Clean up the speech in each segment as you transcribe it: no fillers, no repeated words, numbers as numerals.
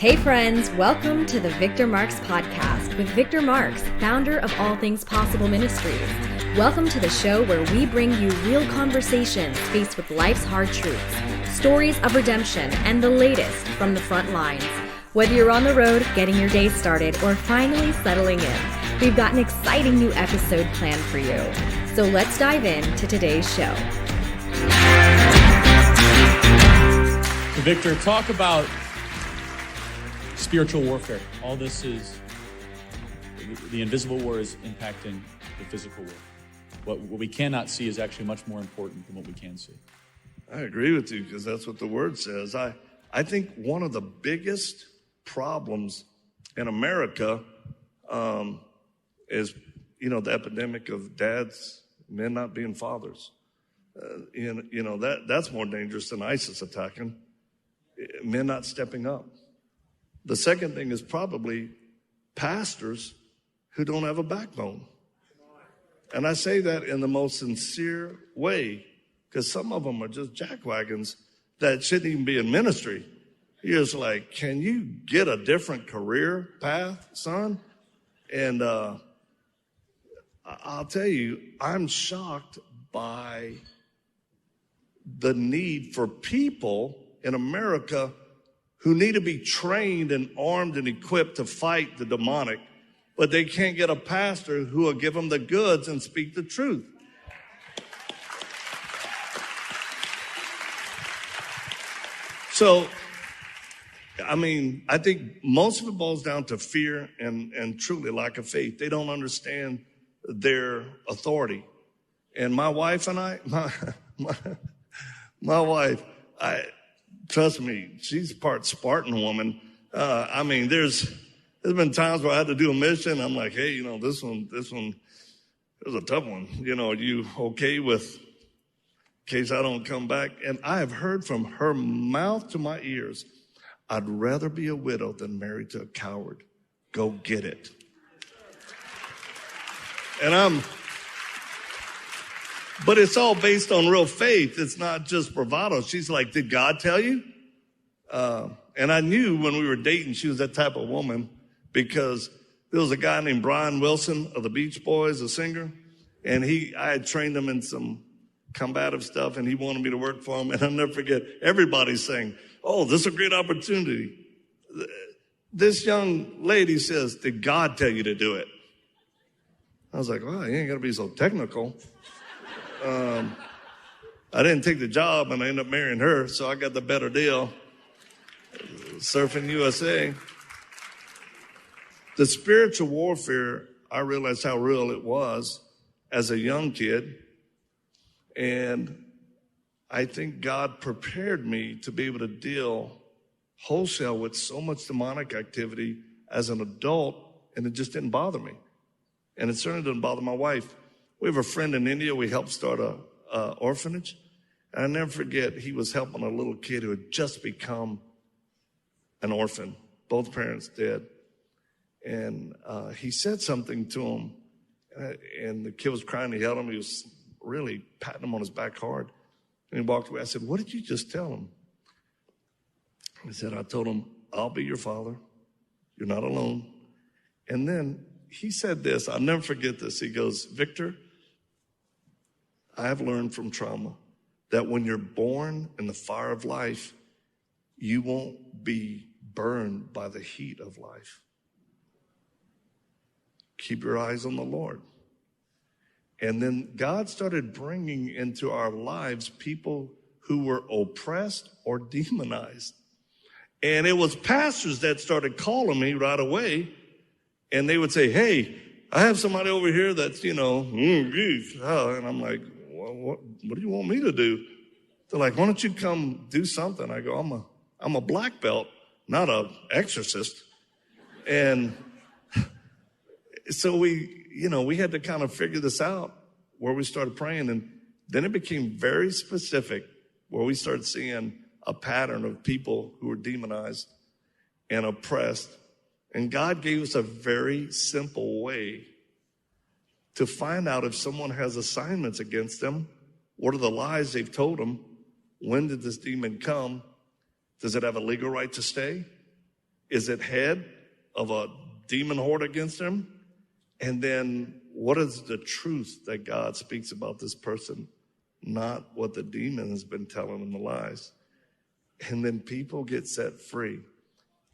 Hey friends, welcome to the Victor Marks podcast with Victor Marks, founder of All Things Possible Ministries. Welcome to the show where we bring you real conversations faced with life's hard truths, stories of redemption, and the latest from the front lines. Whether you're on the road, getting your day started, or finally settling in, we've got an exciting new episode planned for you. So let's dive into today's show. So Victor, talk about spiritual warfare. All this is, the invisible war is impacting the physical war. What we cannot see is actually much more important than what we can see. I agree with you because that's what the word says. I think one of the biggest problems in America is, the epidemic of dads, men not being fathers. That's more dangerous than ISIS attacking. Men not stepping up. The second thing is probably pastors who don't have a backbone. And I say that in the most sincere way because some of them are just jackwagons that shouldn't even be in ministry. You're just like, can you get a different career path, son? And I'll tell you, I'm shocked by the need for people in America who need to be trained and armed and equipped to fight the demonic, but they can't get a pastor who will give them the goods and speak the truth. So, I think most of it boils down to fear and truly lack of faith. They don't understand their authority. And my wife and I, my wife, trust me, she's part Spartan woman. There's been times where I had to do a mission. I'm like, hey, this one, it was a tough one. Are you okay with, in case I don't come back? And I have heard from her mouth to my ears, I'd rather be a widow than married to a coward. Go get it. But it's all based on real faith. It's not just bravado. She's like, did God tell you? And I knew when we were dating, she was that type of woman because there was a guy named Brian Wilson of the Beach Boys, a singer. And I had trained him in some combative stuff and he wanted me to work for him. And I'll never forget, everybody's saying, oh, this is a great opportunity. This young lady says, did God tell you to do it? I was like, well, you ain't got to be so technical. I didn't take the job and I ended up marrying her, so I got the better deal. Surfing USA. The spiritual warfare, I realized how real it was as a young kid. And I think God prepared me to be able to deal wholesale with so much demonic activity as an adult, and it just didn't bother me. And it certainly didn't bother my wife. We have a friend in India. We helped start a orphanage. And I never forget, he was helping a little kid who had just become an orphan. Both parents dead. And he said something to him. And the kid was crying. He held him. He was really patting him on his back hard. And he walked away. I said, what did you just tell him? He said, I told him, I'll be your father. You're not alone. And then he said this. I'll never forget this. He goes, Victor, I have learned from trauma that when you're born in the fire of life, you won't be burned by the heat of life. Keep your eyes on the Lord. And then God started bringing into our lives people who were oppressed or demonized. And it was pastors that started calling me right away. And they would say, hey, I have somebody over here that's, and I'm like, what do you want me to do? They're like, why don't you come do something? I go, I'm a black belt, not an exorcist. And so we had to kind of figure this out where we started praying. And then it became very specific where we started seeing a pattern of people who were demonized and oppressed. And God gave us a very simple way to find out if someone has assignments against them. What are the lies they've told them? When did this demon come? Does it have a legal right to stay? is it head of a demon horde against him? And then what is the truth that God speaks about this person? Not what the demon has been telling them, the lies. And then people get set free.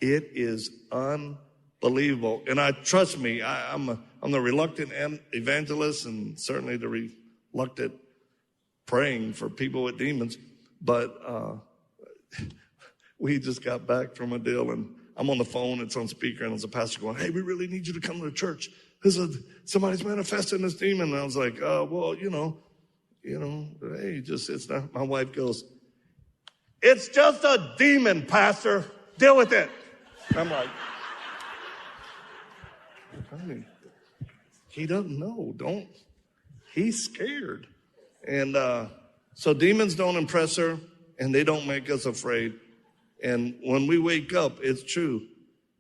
It is unbelievable. And trust me, I'm the reluctant evangelist and certainly the reluctant praying for people with demons. But we just got back from a deal, and I'm on the phone, it's on speaker, and there's a pastor going, hey, we really need you to come to the church. Somebody's manifesting this demon. And I was like, well, hey, it's not. My wife goes, it's just a demon, Pastor. Deal with it. I'm like, honey, he doesn't know. He's scared. And so demons don't impress her, and they don't make us afraid. And when we wake up, it's true.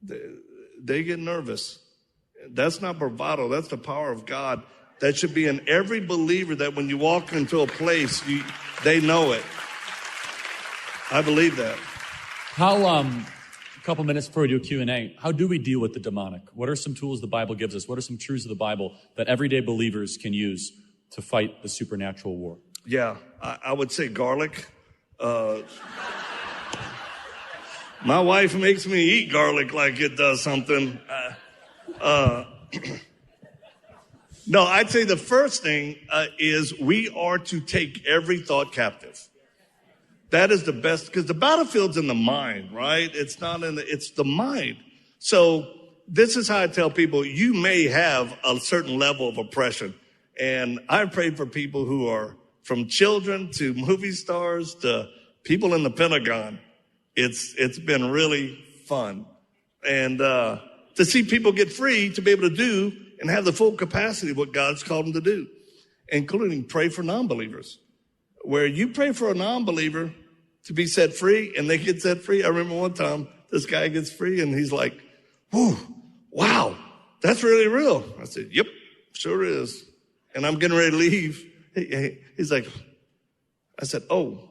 They get nervous. That's not bravado. That's the power of God. That should be in every believer, that when you walk into a place, they know it. I believe that. How, a couple minutes before we do a Q&A, how do we deal with the demonic? What are some tools the Bible gives us? What are some truths of the Bible that everyday believers can use to fight the supernatural war? Yeah, I would say garlic. My wife makes me eat garlic like it does something. No, I'd say the first thing is we are to take every thought captive. That is the best, because the battlefield's in the mind, right? It's the mind. So this is how I tell people, you may have a certain level of oppression. And I prayed for people who are from children to movie stars to people in the Pentagon. It's been really fun. And to see people get free, to be able to do and have the full capacity of what God's called them to do, including pray for non-believers. Where you pray for a non-believer to be set free and they get set free. I remember one time this guy gets free and he's like, whew, wow, that's really real. I said, yep, sure is. And I'm getting ready to leave. He's like, I said, oh,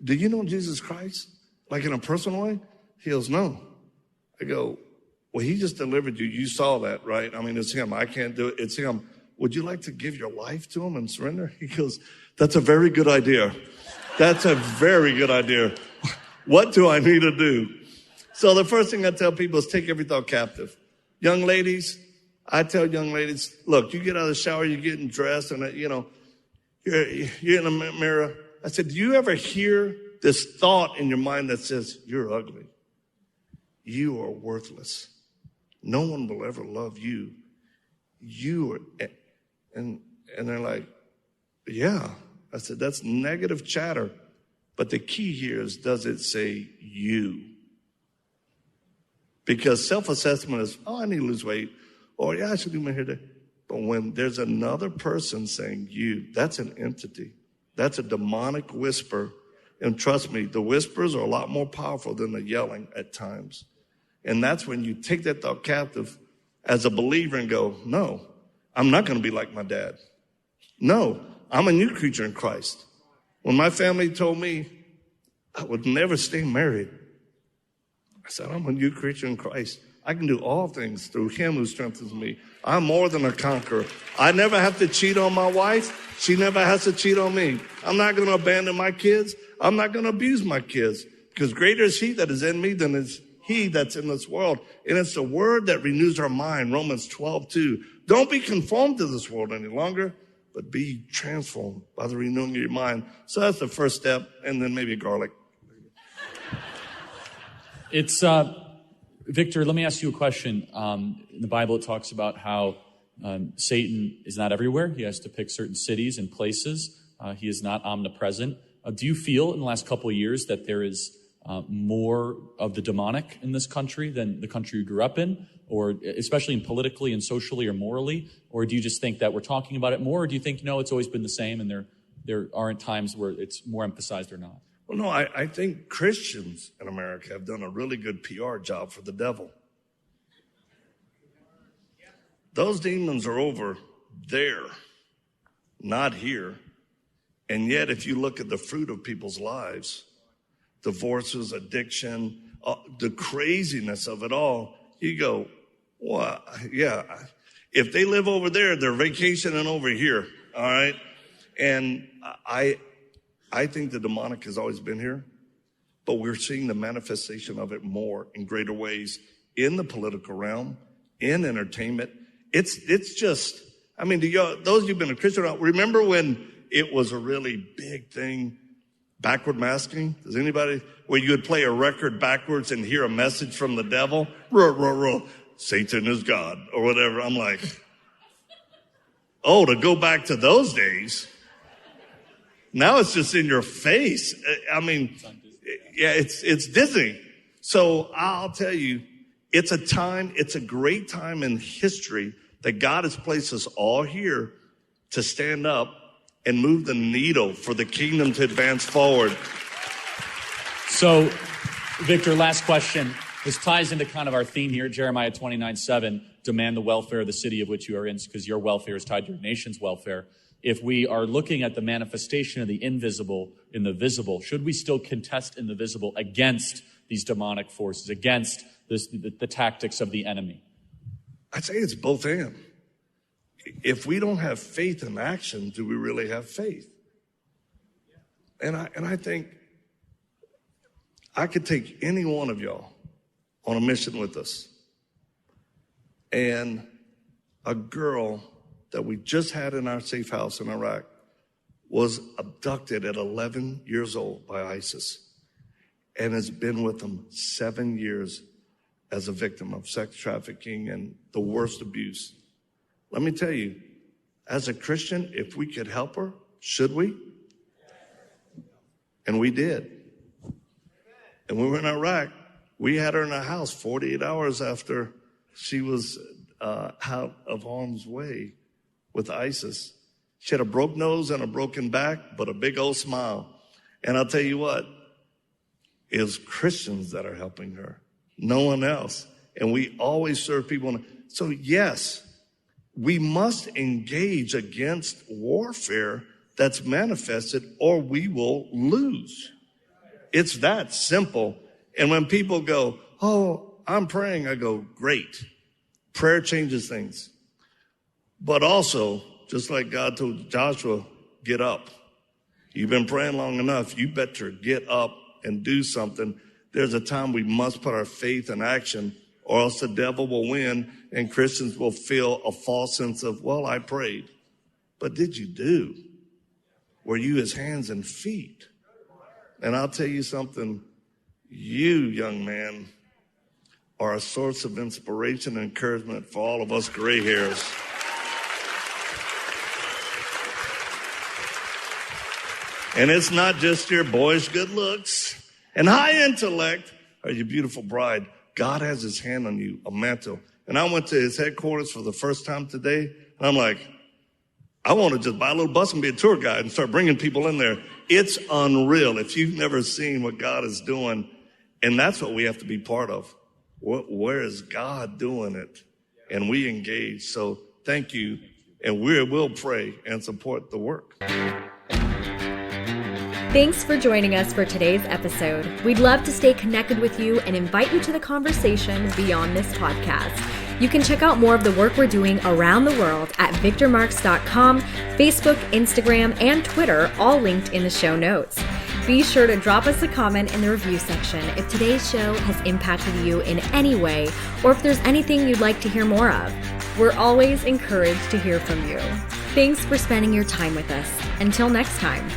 do you know Jesus Christ? Like in a personal way? He goes, no. I go, well, he just delivered you. You saw that, right? I mean, it's him. I can't do it. It's him. Would you like to give your life to him and surrender? He goes, that's a very good idea. That's a very good idea. What do I need to do? So the first thing I tell people is take every thought captive. Young ladies, I tell young ladies, look, you get out of the shower, you're getting dressed, and you're in a mirror. I said, do you ever hear this thought in your mind that says, you're ugly? You are worthless. No one will ever love you. You are, and they're like, yeah. I said, that's negative chatter. But the key here is, does it say you? Because self-assessment is, oh, I need to lose weight. Or, yeah, I should do my hair there. But when there's another person saying you, that's an entity. That's a demonic whisper. And trust me, the whispers are a lot more powerful than the yelling at times. And that's when you take that thought captive as a believer and go, no, I'm not going to be like my dad. No, I'm a new creature in Christ. When my family told me I would never stay married, I said, I'm a new creature in Christ. I can do all things through him who strengthens me. I'm more than a conqueror. I never have to cheat on my wife. She never has to cheat on me. I'm not going to abandon my kids. I'm not going to abuse my kids, because greater is he that is in me than is he that's in this world. And it's the word that renews our mind. Romans 12:2. Don't be conformed to this world any longer, but be transformed by the renewing of your mind. So that's the first step, and then maybe garlic. It's, Victor, let me ask you a question. In the Bible, it talks about how Satan is not everywhere. He has to pick certain cities and places. He is not omnipresent. Do you feel in the last couple of years that there is more of the demonic in this country than the country you grew up in, or especially in politically and socially or morally? Or do you just think that we're talking about it more? Or do you think, no, it's always been the same and there aren't times where it's more emphasized or not? Well, no, I think Christians in America have done a really good PR job for the devil. Those demons are over there, not here. And yet, if you look at the fruit of people's lives, divorces, addiction, the craziness of it all, you go, well, yeah, if they live over there, they're vacationing over here, all right? And I think the demonic has always been here, but we're seeing the manifestation of it more in greater ways in the political realm, in entertainment. It's just, I mean, those of you who've been a Christian, remember when it was a really big thing, backward masking? Does anybody, where you would play a record backwards and hear a message from the devil? Ruh, ruh, ruh. Satan is God, or whatever. I'm like, oh, to go back to those days. Now it's just in your face. I mean, yeah, it's Disney. So I'll tell you, it's a great time in history that God has placed us all here to stand up and move the needle for the kingdom to advance forward. So, Victor, last question. This ties into kind of our theme here, Jeremiah 29:7, demand the welfare of the city of which you are in, because your welfare is tied to your nation's welfare. If we are looking at the manifestation of the invisible in the visible, should we still contest in the visible against these demonic forces, against the tactics of the enemy? I'd say it's both and. If we don't have faith in action, do we really have faith? And I think I could take any one of y'all on a mission with us. And a girl that we just had in our safe house in Iraq was abducted at 11 years old by ISIS and has been with them 7 years as a victim of sex trafficking and the worst abuse. Let me tell you, as a Christian, if we could help her, should we? And we did. And we were in Iraq. We had her in our house 48 hours after she was out of harm's way with ISIS. She had a broke nose and a broken back, but a big old smile. And I'll tell you what, it's Christians that are helping her, no one else. And we always serve people. So yes, we must engage against warfare that's manifested, or we will lose. It's that simple. And when people go, oh, I'm praying, I go, great. Prayer changes things. But also, just like God told Joshua, get up. You've been praying long enough. You better get up and do something. There's a time we must put our faith in action, or else the devil will win and Christians will feel a false sense of, well, I prayed. But did you do? Were you his hands and feet? And I'll tell you something, you, young man, are a source of inspiration and encouragement for all of us gray hairs. And it's not just your boyish good looks and high intellect or your beautiful bride. God has his hand on you, a mantle. And I went to his headquarters for the first time today, and I'm like, I want to just buy a little bus and be a tour guide and start bringing people in there. It's unreal if you've never seen what God is doing. And that's what we have to be part of. Where is God doing it? And we engage. So thank you. And we will pray and support the work. Thanks for joining us for today's episode. We'd love to stay connected with you and invite you to the conversation beyond this podcast. You can check out more of the work we're doing around the world at victormarks.com, Facebook, Instagram, and Twitter, all linked in the show notes. Be sure to drop us a comment in the review section if today's show has impacted you in any way, or if there's anything you'd like to hear more of. We're always encouraged to hear from you. Thanks for spending your time with us. Until next time.